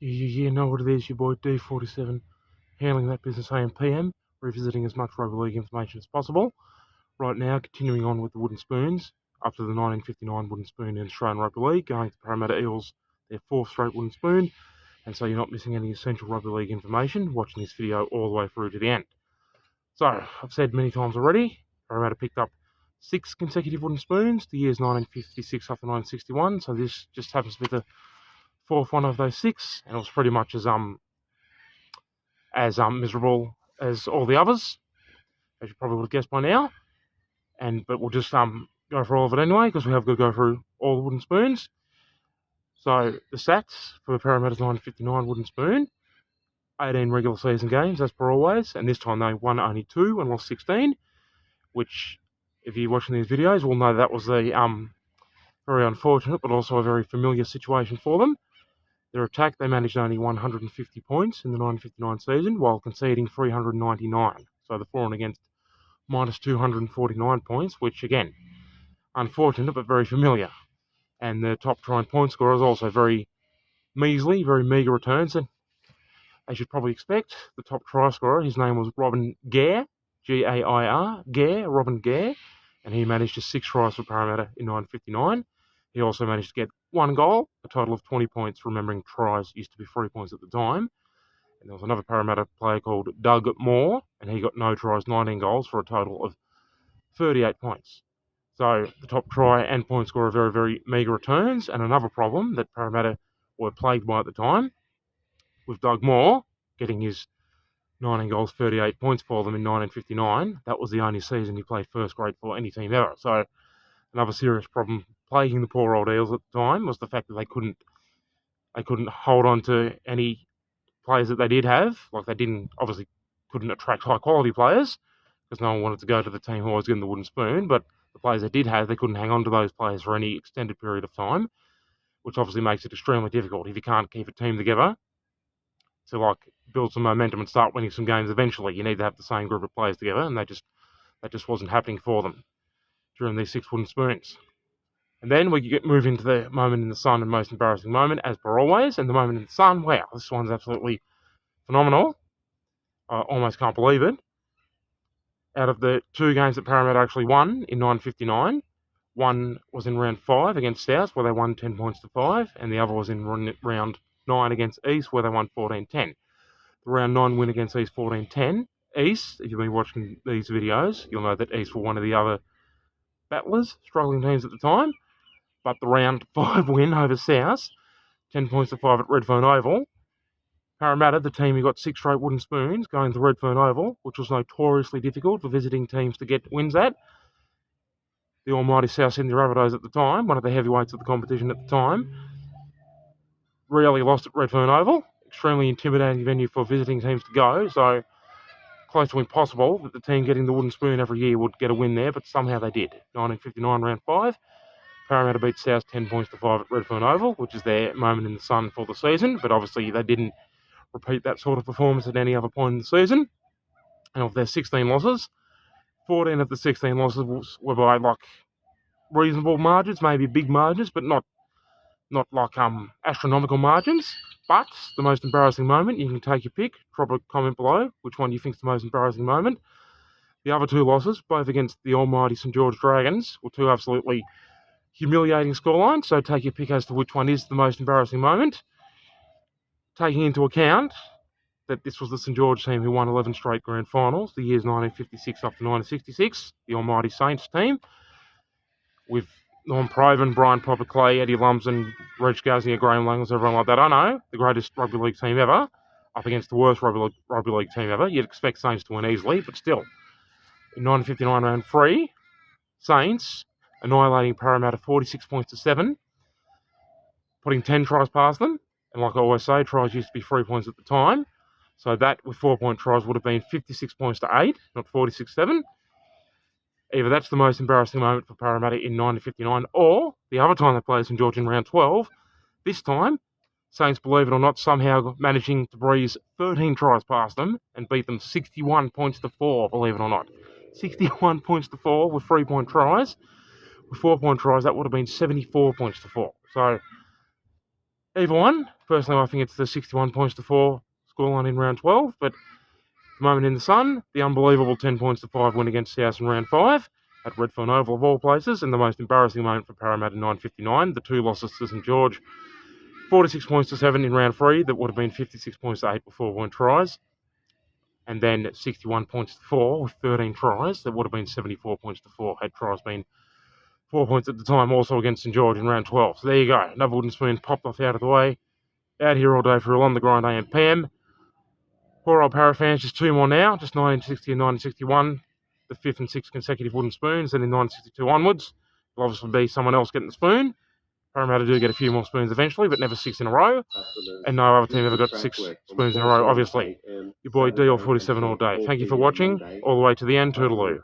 You know what it is, your boy D47, handling that business AM PM, revisiting as much rugby league information as possible. Right now, continuing on with the wooden spoons, up to the 1959 wooden spoon in Australian Rugby League, going to Parramatta Eels, their fourth straight wooden spoon, and so you're not missing any essential rugby league information, watching this video all the way through to the end. So, I've said many times already, Parramatta picked up 6 consecutive wooden spoons, the years 1956 up to 1961, so this just happens to be the fourth one of those 6, and it was pretty much as miserable as all the others, as you probably would have guessed by now. But we'll just go for all of it anyway, because we have got to go through all the wooden spoons. So the stats for Parramatta's 1959 wooden spoon: 18 regular season games as per always, and this time they won only 2 and lost 16. Which, if you're watching these videos, will know that was a very unfortunate, but also a very familiar situation for them. Their attack, they managed only 150 points in the 1959 season, while conceding 399. So the for and against minus 249 points, which again, unfortunate but very familiar. And the top try and point scorers also very measly, very meagre returns. And as you'd probably expect, the top try scorer, his name was Robin Gair, G-A-I-R, Gair, Robin Gair, and he managed just 6 tries for Parramatta in 1959. He also managed to get 1 goal, a total of 20 points, remembering tries used to be 3 points at the time. And there was another Parramatta player called Doug Moore, and he got no tries, 19 goals, for a total of 38 points. So the top try and point scorer are very, very meagre returns. And another problem that Parramatta were plagued by at the time, with Doug Moore getting his 19 goals, 38 points for them in 1959. That was the only season he played first grade for any team ever. So another serious problem plaguing the poor old Eels at the time was the fact that they couldn't hold on to any players that they did have. Like, they couldn't attract high quality players, because no one wanted to go to the team who was getting the wooden spoon. But the players they did have, they couldn't hang on to those players for any extended period of time, which obviously makes it extremely difficult if you can't keep a team together to build some momentum and start winning some games eventually. You need to have the same group of players together, and that just wasn't happening for them during these 6 wooden spoons. And then we move into the moment in the sun and most embarrassing moment, as per always. And the moment in the sun, wow, this one's absolutely phenomenal. I almost can't believe it. Out of the 2 games that Parramatta actually won in 1959, one was in round 5 against South, where they won 10 points to 5, and the other was in round 9 against East, where they won 14-10. The round 9 win against East, 14-10. East, if you've been watching these videos, you'll know that East were one of the other battlers, struggling teams at the time. But the round 5 win over South, 10 points to 5 at Redfern Oval. Parramatta, the team who got 6 straight wooden spoons, going to Redfern Oval, which was notoriously difficult for visiting teams to get wins at. The almighty South Sydney Rabbitohs at the time, one of the heavyweights of the competition at the time, rarely lost at Redfern Oval. Extremely intimidating venue for visiting teams to go, so close to impossible that the team getting the wooden spoon every year would get a win there, but somehow they did. 1959 round 5. Parramatta beat South 10 points to 5 at Redfern Oval, which is their moment in the sun for the season, but obviously they didn't repeat that sort of performance at any other point in the season. And of their 16 losses, 14 of the 16 losses were by reasonable margins, maybe big margins, but not astronomical margins. But the most embarrassing moment, you can take your pick, drop a comment below which one you think is the most embarrassing moment. The other 2 losses, both against the almighty St George Dragons, were 2 absolutely humiliating scorelines, so take your pick as to which one is the most embarrassing moment, taking into account that this was the St George team who won 11 straight grand finals, the years 1956 up to 1966, the almighty Saints team, with Norm Provan, Brian Popper-Clay, Eddie Lumsden, Reg Gaznia, Graham Langles, everyone like that. I know, the greatest rugby league team ever, up against the worst rugby league team ever. You'd expect Saints to win easily, but still. In 1959 round 3, Saints annihilating Parramatta 46 points to 7, putting 10 tries past them. And like I always say, tries used to be 3 points at the time. So that, with 4-point tries, would have been 56 points to 8, not 46-7. Either that's the most embarrassing moment for Parramatta in 1959, or the other time they played St George in round 12, this time, Saints, believe it or not, somehow managing to breeze 13 tries past them and beat them 61 points to 4, believe it or not. 61 points to 4 with 3-point tries. With 4-point tries, that would have been 74 points to 4. So either one. Personally, I think it's the 61 points to 4 scoreline in round 12, but the moment in the sun, the unbelievable 10 points to 5 win against South in round 5 at Redfern Oval of all places, and the most embarrassing moment for Parramatta 9:59, the 2 losses to St George, 46 points to 7 in round 3, that would have been 56 points to 8 before 1 tries, and then 61 points to 4 with 13 tries, that would have been 74 points to 4 had tries been 4 points at the time, also against St George in round 12. So there you go, another wooden spoon popped off out of the way. Out here all day for a on the grind AM PM. Poor old Parra fans, just 2 more now, just 1960 and 1961, the 5th and 6th consecutive wooden spoons, then in 1962 onwards, there'll obviously be someone else getting the spoon. Parramatta do get a few more spoons eventually, but never 6 in a row. And no other team ever got 6 spoons in a row, obviously. Your boy DL47 all day. Thank you for watching, all the way to the end. Toodaloo.